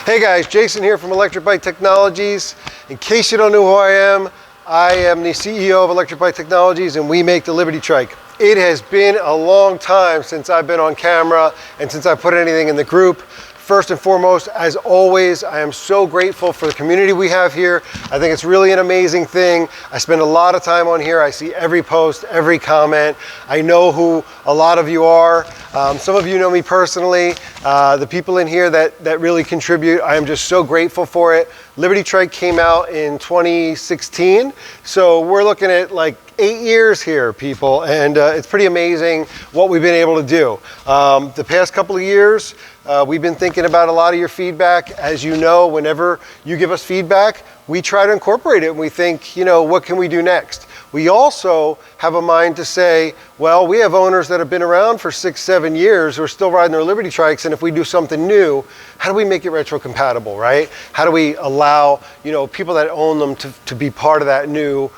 Hey guys, Jason here from Electric Bike Technologies. In case you don't know who I am the CEO of Electric Bike Technologies and we make the Liberty Trike. It has been a long time since I've been on camera and since I put anything in the group. First and foremost, as always, I am so grateful for the community we have here. I think it's really an amazing thing. I spend a lot of time on here. I see every post, every comment. I know who a lot of you are. Some of you know me personally. The people in here that really contribute, I am just so grateful for it. Liberty Trike came out in 2016. So we're looking at like 8 years here, people, and it's pretty amazing what we've been able to do. The past couple of years, we've been thinking about a lot of your feedback. As you know, whenever you give us feedback, we try to incorporate it and we think, you know, what can we do next? We also have a mind to say, well, we have owners that have been around for 6, 7 years who are still riding their Liberty Trikes, and if we do something new, how do we make it retro compatible, right? How do we allow, you know, people that own them to be part of that new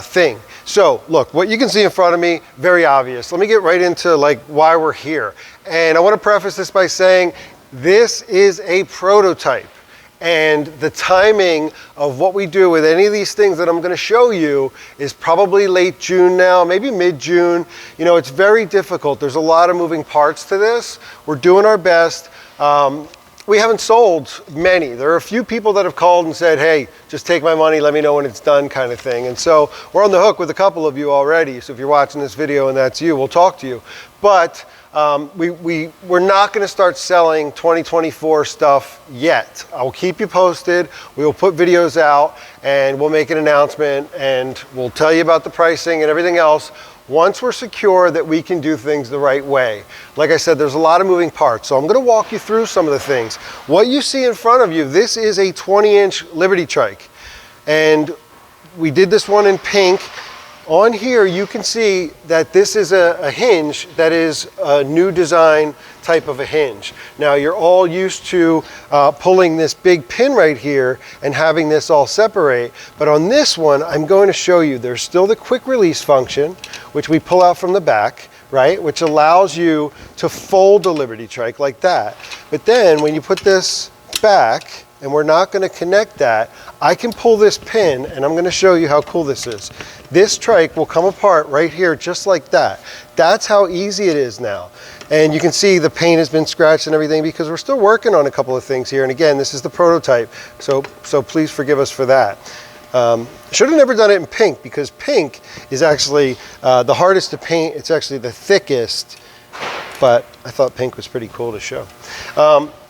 thing? So look, what you can see in front of me, very obvious. Let me get right into like why we're here. And I want to preface this by saying this is a prototype. And the timing of what we do with any of these things that I'm going to show you is probably late June now, maybe mid-June. You know, it's very difficult. There's a lot of moving parts to this. We're doing our best. We haven't sold many. There are a few people that have called and said, hey, just take my money, let me know when it's done, kind of thing. And so we're on the hook with a couple of you already. So if you're watching this video and that's you, we'll talk to you. But we're not going to start selling 2024 stuff yet. I'll keep you posted. We will put videos out and we'll make an announcement and we'll tell you about the pricing and everything else once we're secure that we can do things the right way. Like I said, there's a lot of moving parts, so I'm going to walk you through some of the things. What you see in front of you, this is a 20-inch Liberty Trike, and we did this one in pink. On here, you can see that this is a hinge that is a new design type of a hinge. Now, you're all used to pulling this big pin right here and having this all separate. But on this one, I'm going to show you there's still the quick release function, which we pull out from the back, right? Which allows you to fold the Liberty Trike like that. But then when you put this back, and we're not going to connect that, I can pull this pin and I'm going to show you how cool this is. This trike will come apart right here just like that. That's how easy it is now. And you can see the paint has been scratched and everything because we're still working on a couple of things here. And again, this is the prototype, so please forgive us for that. Should have never done it in pink because pink is actually the hardest to paint. It's actually the thickest, but I thought pink was pretty cool to show.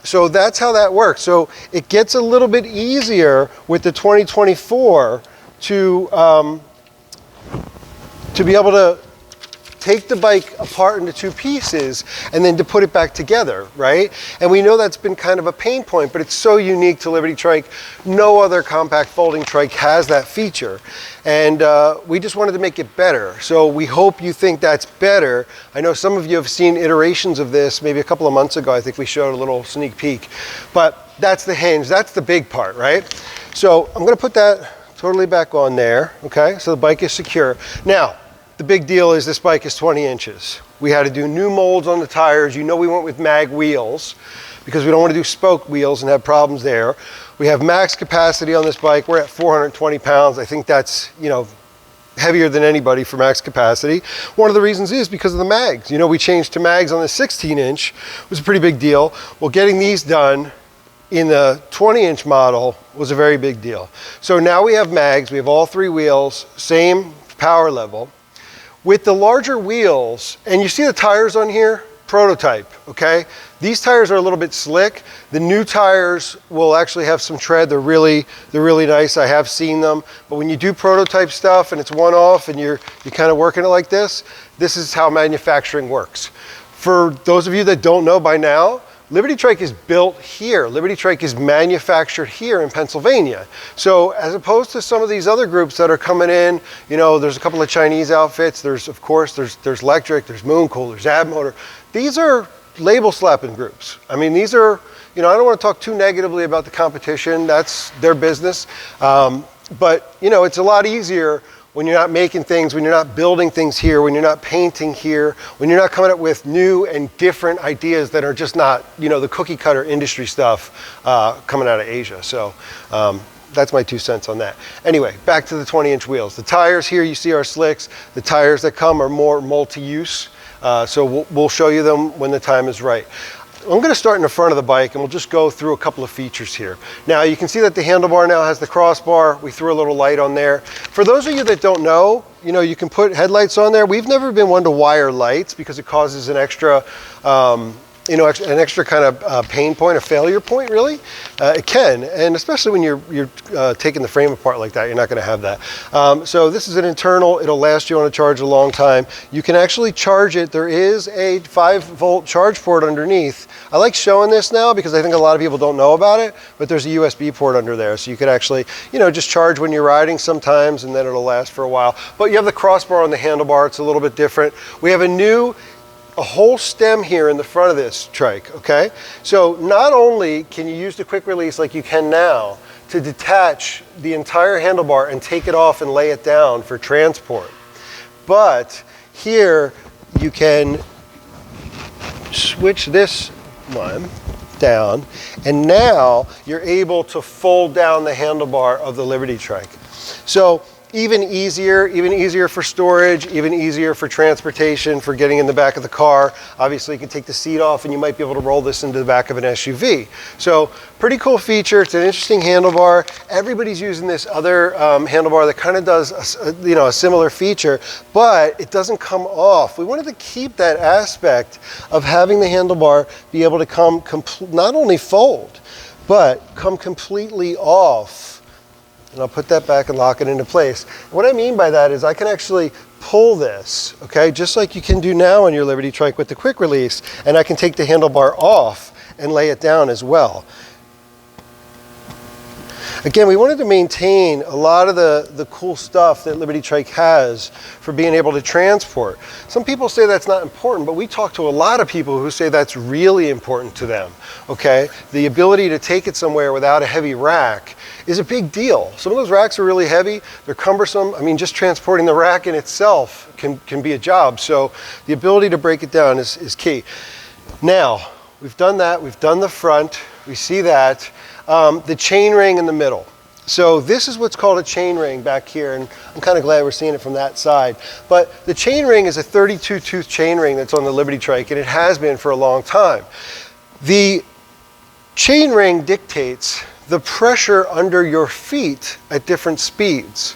So that's how that works. So it gets a little bit easier with the 2024 to be able to take the bike apart into two pieces and then to put it back together, right? And we know that's been kind of a pain point, but it's so unique to Liberty Trike. No other compact folding trike has that feature. And we just wanted to make it better. So we hope you think that's better. I know some of you have seen iterations of this maybe a couple of months ago. I think we showed a little sneak peek. But that's the hinge. That's the big part, right? So I'm going to put that totally back on there, okay? So the bike is secure. Now, the big deal is this bike is 20 inches. We had to do new molds on the tires. You know we went with mag wheels because we don't want to do spoke wheels and have problems there. We have max capacity on this bike. We're at 420 pounds. I think that's, you know, heavier than anybody for max capacity. One of the reasons is because of the mags. You know, we changed to mags on the 16-inch. It was a pretty big deal. Well, getting these done in the 20-inch model was a very big deal. So now we have mags. We have all 3 wheels, same power level. With the larger wheels, and you see the tires on here, prototype, okay? These tires are a little bit slick. The new tires will actually have some tread. They're really nice. I have seen them. But when you do prototype stuff and it's one-off and you're kind of working it like this is how manufacturing works. For those of you that don't know by now, Liberty Trike is built here. Liberty Trike is manufactured here in Pennsylvania. So as opposed to some of these other groups that are coming in, you know, there's a couple of Chinese outfits. There's, of course, there's Electric, there's Moon Cool, there's Ab Motor. These are label slapping groups. I mean, these are, you know, I don't want to talk too negatively about the competition. That's their business. But, you know, it's a lot easier when you're not making things, when you're not building things here, when you're not painting here, when you're not coming up with new and different ideas that are just not, you know, the cookie cutter industry stuff coming out of Asia. So that's my 2 cents on that. Anyway, back to the 20-inch wheels. The tires here you see are slicks. The tires that come are more multi-use. So we'll show you them when the time is right. I'm going to start in the front of the bike and we'll just go through a couple of features here. Now you can see that the handlebar now has the crossbar. We threw a little light on there. For those of you that don't know, you know, you can put headlights on there. We've never been one to wire lights because it causes an extra, you know, an extra kind of pain point, a failure point really. It can, and especially when you're taking the frame apart like that, you're not going to have that. So this is an internal, it'll last you on a charge a long time. You can actually charge it. There is a 5-volt charge port underneath. I like showing this now because I think a lot of people don't know about it, but there's a USB port under there. So you could actually, you know, just charge when you're riding sometimes and then it'll last for a while. But you have the crossbar on the handlebar, it's a little bit different. We have a whole stem here in the front of this trike, okay? So not only can you use the quick release like you can now to detach the entire handlebar and take it off and lay it down for transport, but here you can switch this one down and now you're able to fold down the handlebar of the Liberty Trike. So even easier for storage, even easier for transportation, for getting in the back of the car. Obviously you can take the seat off and you might be able to roll this into the back of an SUV. So pretty cool feature. It's an interesting handlebar. Everybody's using this other handlebar that kind of does a similar feature, but it doesn't come off. We wanted to keep that aspect of having the handlebar be able to come not only fold, but come completely off. And I'll put that back and lock it into place. What I mean by that is I can actually pull this, okay, just like you can do now on your Liberty Trike with the quick release, and I can take the handlebar off and lay it down as well. Again, we wanted to maintain a lot of the cool stuff that Liberty Trike has for being able to transport. Some people say that's not important, but we talk to a lot of people who say that's really important to them, okay? The ability to take it somewhere without a heavy rack is a big deal. Some of those racks are really heavy, they're cumbersome. I mean, just transporting the rack in itself can be a job. So the ability to break it down is key. Now, we've done that, we've done the front, we see that. The chain ring in the middle. So this is what's called a chain ring back here, and I'm kind of glad we're seeing it from that side. But the chain ring is a 32 tooth chain ring that's on the Liberty Trike, and it has been for a long time. The chain ring dictates the pressure under your feet at different speeds.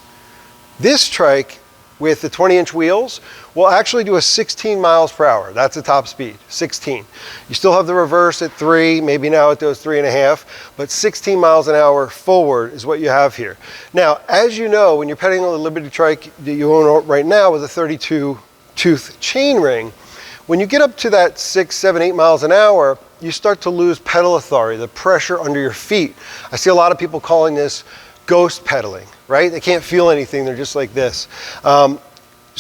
This trike with the 20-inch wheels will actually do a 16 miles per hour. That's the top speed, 16. You still have the reverse at 3, maybe now it does 3.5, but 16 miles an hour forward is what you have here. Now, as you know, when you're pedaling on the Liberty Trike that you own right now with a 32 tooth chain ring, when you get up to that 6, 7, 8 miles an hour, you start to lose pedal authority, the pressure under your feet. I see a lot of people calling this ghost pedaling, right? They can't feel anything, they're just like this.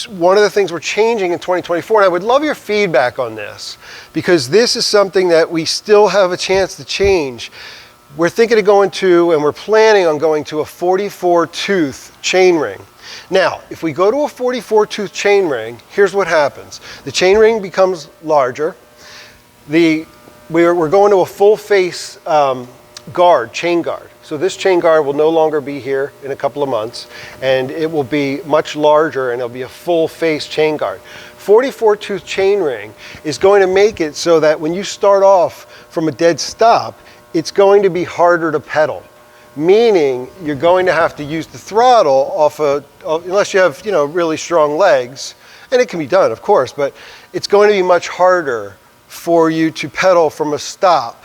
One of the things we're changing in 2024, and I would love your feedback on this, because this is something that we still have a chance to change. We're thinking of going to, and we're planning on going to a 44 tooth chain ring. Now, if we go to a 44 tooth chain ring, here's what happens. The chain ring becomes larger. We're going to a full face guard, chain guard. So this chain guard will no longer be here in a couple of months, and it will be much larger, and it'll be a full face chain guard. 44 tooth chain ring is going to make it so that when you start off from a dead stop, it's going to be harder to pedal, meaning you're going to have to use the throttle unless you have, you know, really strong legs, and it can be done, of course, but it's going to be much harder for you to pedal from a stop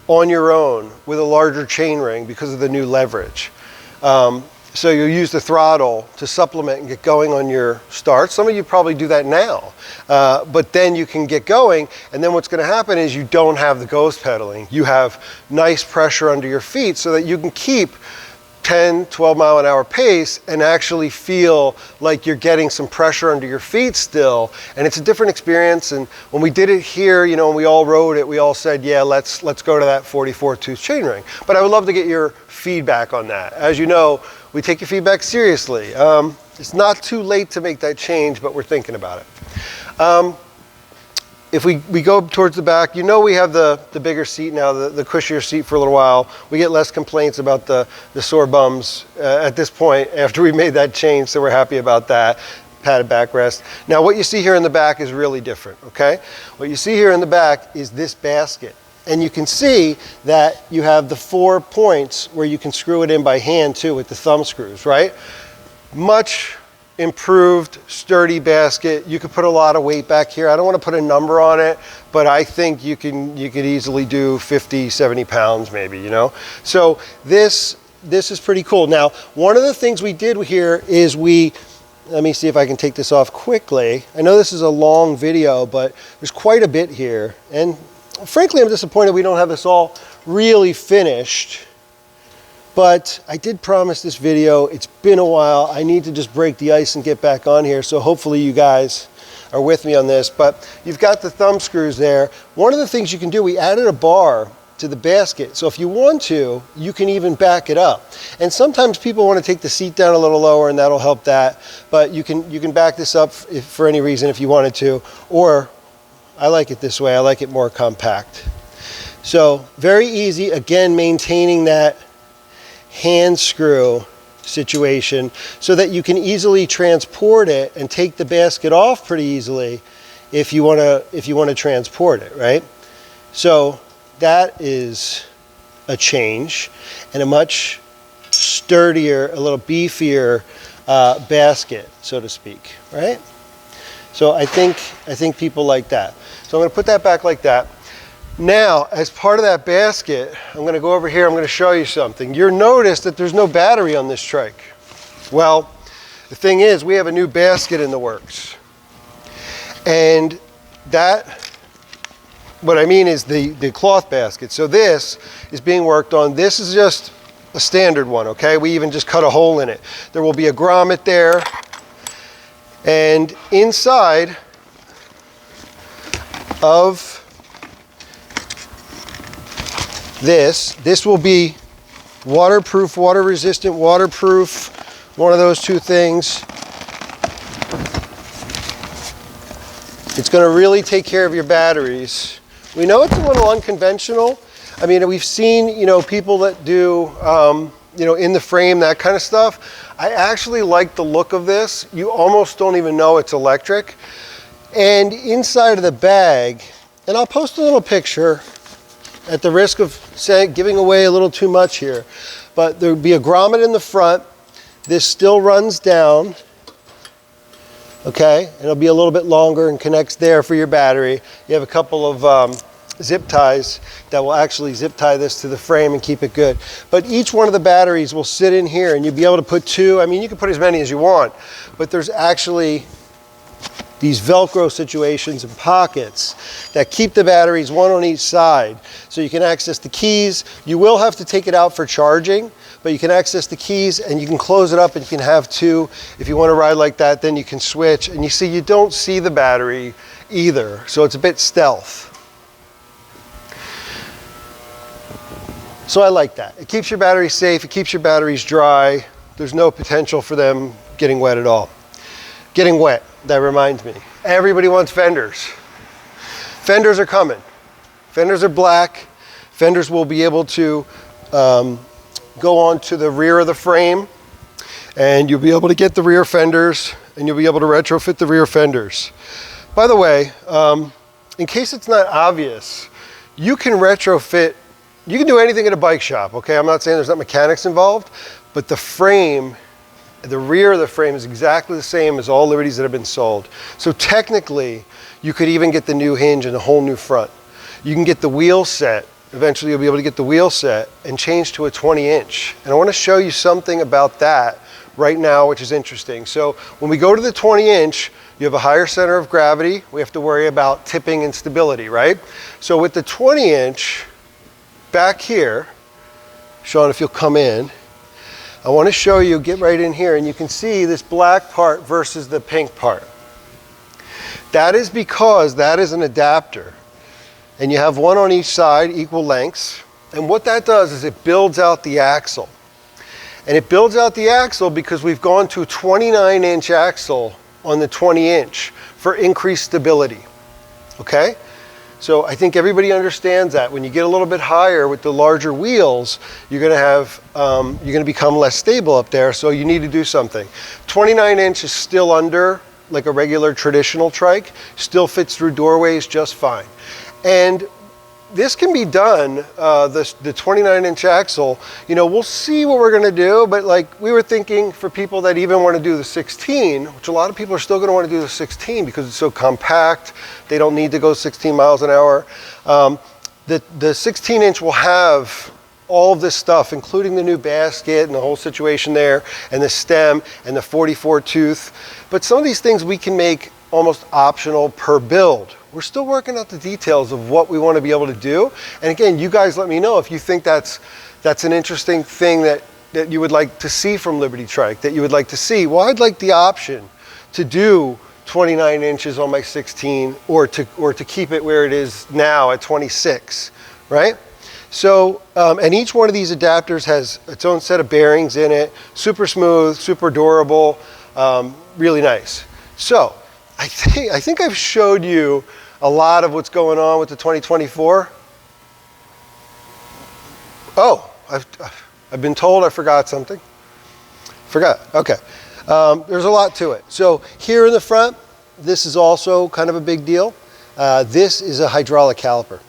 on your own with a larger chain ring because of the new leverage. So you'll use the throttle to supplement and get going on your start. Some of you probably do that now, but then you can get going, and then what's going to happen is you don't have the ghost pedaling. You have nice pressure under your feet so that you can keep 10, 12 mile an hour pace and actually feel like you're getting some pressure under your feet still. And it's a different experience. And when we did it here, you know, and we all rode it, we all said, yeah, let's go to that 44 tooth chainring. But I would love to get your feedback on that. As you know, we take your feedback seriously. It's not too late to make that change, but we're thinking about it. If we go towards the back, you know we have the bigger seat now, the cushier seat for a little while. We get less complaints about the sore bums at this point after we made that change, so we're happy about that. Padded backrest. Now what you see here in the back is really different, okay? What you see here in the back is this basket. And you can see that you have the 4 points where you can screw it in by hand too with the thumb screws, right? Much improved, sturdy basket. You could put a lot of weight back here. I don't want to put a number on it, but I think you could easily do 50, 70 pounds maybe, you know? So this is pretty cool. Now, one of the things we did here is let me see if I can take this off quickly. I know this is a long video, but there's quite a bit here. And frankly, I'm disappointed we don't have this all really finished. But I did promise this video. It's been a while. I need to just break the ice and get back on here. So hopefully you guys are with me on this. But you've got the thumb screws there. One of the things you can do, we added a bar to the basket. So if you want to, you can even back it up. And sometimes people want to take the seat down a little lower and that'll help that. But you can back this up for any reason if you wanted to. Or I like it this way. I like it more compact. So very easy. Again, maintaining that hand screw situation so that you can easily transport it and take the basket off pretty easily if you want to transport it, right? So that is a change and a much sturdier, a little beefier basket, so to speak, right? So I think people like that. So I'm going to put that back like that. Now, as part of that basket, I'm going to go over here, I'm going to show you something. You'll notice that there's no battery on this trike. Well, the thing is, we have a new basket in the works. And that, what I mean is the cloth basket. So this is being worked on. This is just a standard one, okay? We even just cut a hole in it. There will be a grommet there. And inside of this will be waterproof, water resistant, waterproof, one of those two things. It's going to really take care of your batteries. We know it's a little unconventional. I mean, we've seen, you know, people that do, you know, in the frame, that kind of stuff. I actually like the look of this. You almost don't even know it's electric. And inside of the bag, and I'll post a little picture at the risk of giving away a little too much here, but there'll be a grommet in the front. This still runs down, okay? And it'll be a little bit longer and connects there for your battery. You have a couple of zip ties that will actually zip tie this to the frame and keep it good. But each one of the batteries will sit in here and you'll be able to put 2. I mean, you can put as many as you want, but there's actually these Velcro situations and pockets that keep the batteries, one on each side, so you can access the keys. You will have to take it out for charging, but you can access the keys and you can close it up and you can have 2. If you want to ride like that, then you can switch. And you see, you don't see the battery either, so it's a bit stealth. So I like that. It keeps your batteries safe, it keeps your batteries dry. There's no potential for them getting wet at all. Getting wet, that reminds me. Everybody wants fenders. Fenders are coming. Fenders are black. Fenders will be able to go onto the rear of the frame, and you'll be able to get the rear fenders, and you'll be able to retrofit the rear fenders. By the way, in case it's not obvious, you can retrofit, you can do anything at a bike shop, okay? I'm not saying there's not mechanics involved, but the frame, the rear of the frame is exactly the same as all Liberties that have been sold. So technically, you could even get the new hinge and a whole new front. You can get the wheel set. Eventually, you'll be able to get the wheel set and change to a 20-inch. And I want to show you something about that right now, which is interesting. So when we go to the 20-inch, you have a higher center of gravity. We have to worry about tipping and stability, right? So with the 20-inch back here, Sean, if you'll come in, I want to show you, get right in here, and you can see this black part versus the pink part. That is because that is an adapter. And you have one on each side, equal lengths. And what that does is it builds out the axle. And it builds out the axle because we've gone to a 29-inch axle on the 20-inch for increased stability. Okay? So I think everybody understands that. When you get a little bit higher with the larger wheels, you're going to become less stable up there, so you need to do something. 29-inch is still under like a regular traditional trike, still fits through doorways just fine. And this can be done, the 29-inch axle, you know, we'll see what we're going to do, but like we were thinking for people that even want to do the 16, which a lot of people are still going to want to do the 16 because it's so compact, they don't need to go 16 miles an hour. The 16-inch will have all of this stuff, including the new basket and the whole situation there, and the stem and the 44 tooth. But some of these things we can make almost optional per build. We're still working out the details of what we want to be able to do. And again, you guys let me know if you think that's an interesting thing that you would like to see from Liberty Trike, that you would like to see. Well, I'd like the option to do 29 inches on my 16 or to keep it where it is now at 26, right? So, and each one of these adapters has its own set of bearings in it, super smooth, super durable, really nice. So, I think I've showed you a lot of what's going on with the 2024. Oh, I've been told I forgot something. Forgot, okay. There's a lot to it. So here in the front, this is also kind of a big deal. This is a hydraulic caliper.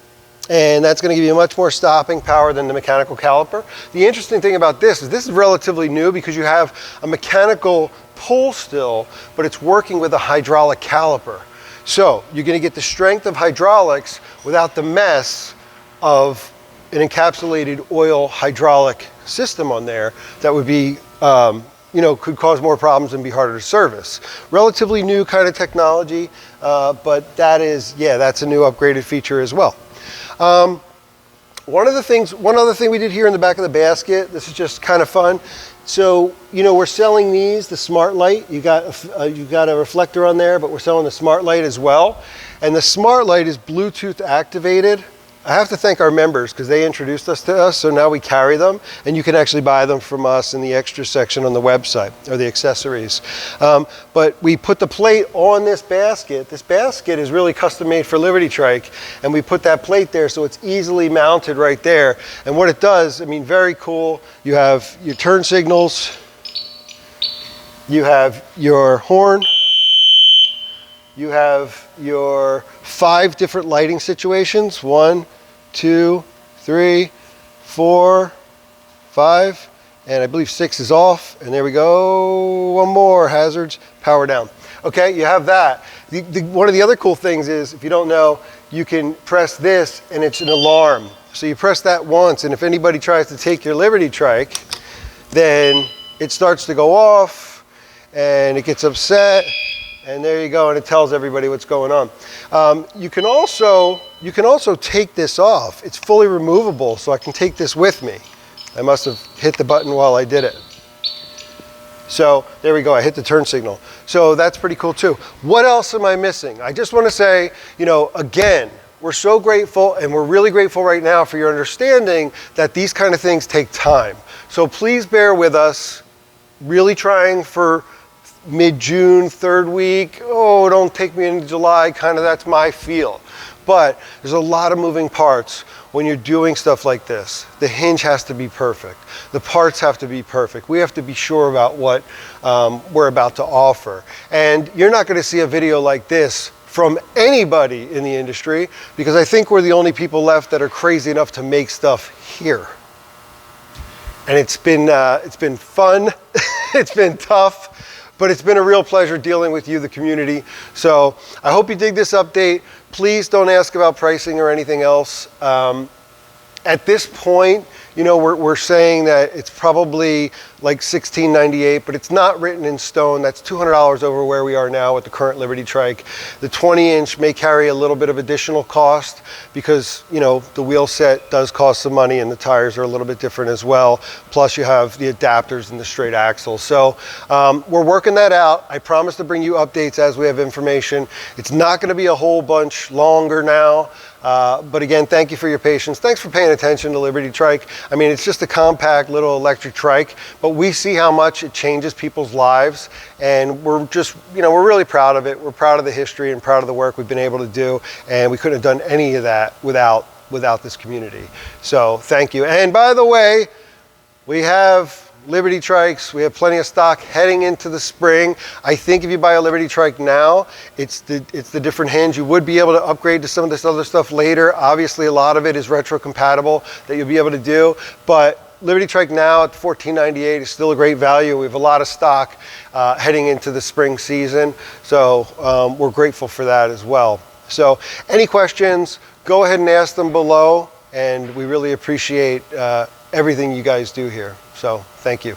And that's going to give you much more stopping power than the mechanical caliper. The interesting thing about this is relatively new because you have a mechanical pull still, but it's working with a hydraulic caliper. So you're going to get the strength of hydraulics without the mess of an encapsulated oil hydraulic system on there that would be, you know, could cause more problems and be harder to service. Relatively new kind of technology, but that is, yeah, that's a new upgraded feature as well. One other thing we did here in the back of the basket, this is just kind of fun. So, you know, we're selling these, the Smart Light. You got a reflector on there, but we're selling the Smart Light as well. And the Smart Light is Bluetooth activated. I have to thank our members because they introduced us to us, so now we carry them, and you can actually buy them from us in the extra section on the website, or the accessories. But we put the plate on this basket. This basket is really custom made for Liberty Trike, and we put that plate there so it's easily mounted right there. And what it does, I mean, very cool. You have your turn signals, you have your horn, you have your 5 different lighting situations. 1, 2, 3, 4, 5, and I believe 6 is off. And there we go. One more, hazards, power down. Okay, you have that. One of the other cool things is, if you don't know, you can press this and it's an alarm. So you press that once, and if anybody tries to take your Liberty Trike, then it starts to go off and it gets upset. And there you go, and it tells everybody what's going on. You can also take this off. It's fully removable, so I can take this with me. I must have hit the button while I did it. So there we go, I hit the turn signal. So that's pretty cool too. What else am I missing? I just want to say, you know, again, we're so grateful, and we're really grateful right now for your understanding that these kind of things take time. So please bear with us, really trying for mid-June, 3rd week, oh, don't take me into July, kind of that's my feel. But there's a lot of moving parts when you're doing stuff like this. The hinge has to be perfect. The parts have to be perfect. We have to be sure about what we're about to offer. And you're not going to see a video like this from anybody in the industry, because I think we're the only people left that are crazy enough to make stuff here. And it's been fun, it's been tough, but it's been a real pleasure dealing with you, the community. So I hope you dig this update. Please don't ask about pricing or anything else. At this point, you know, we're saying that it's probably like $16.98, but it's not written in stone. That's $200 over where we are now with the current Liberty Trike. The 20-inch may carry a little bit of additional cost because, you know, the wheel set does cost some money and the tires are a little bit different as well. Plus you have the adapters and the straight axle. So we're working that out. I promise to bring you updates as we have information. It's not going to be a whole bunch longer now. But again, thank you for your patience. Thanks for paying attention to Liberty Trike. I mean, it's just a compact little electric trike, but we see how much it changes people's lives, and we're just, you know, we're really proud of it. We're proud of the history and proud of the work we've been able to do, and we couldn't have done any of that without this community. So thank you. And by the way, we have Liberty Trikes. We have plenty of stock heading into the spring. I think if you buy a Liberty Trike now, it's the different hinge. You would be able to upgrade to some of this other stuff later. Obviously, a lot of it is retro compatible that you'll be able to do, but Liberty Trike now at $14.98 is still a great value. We have a lot of stock heading into the spring season, so we're grateful for that as well. So any questions, go ahead and ask them below, and we really appreciate everything you guys do here. So thank you.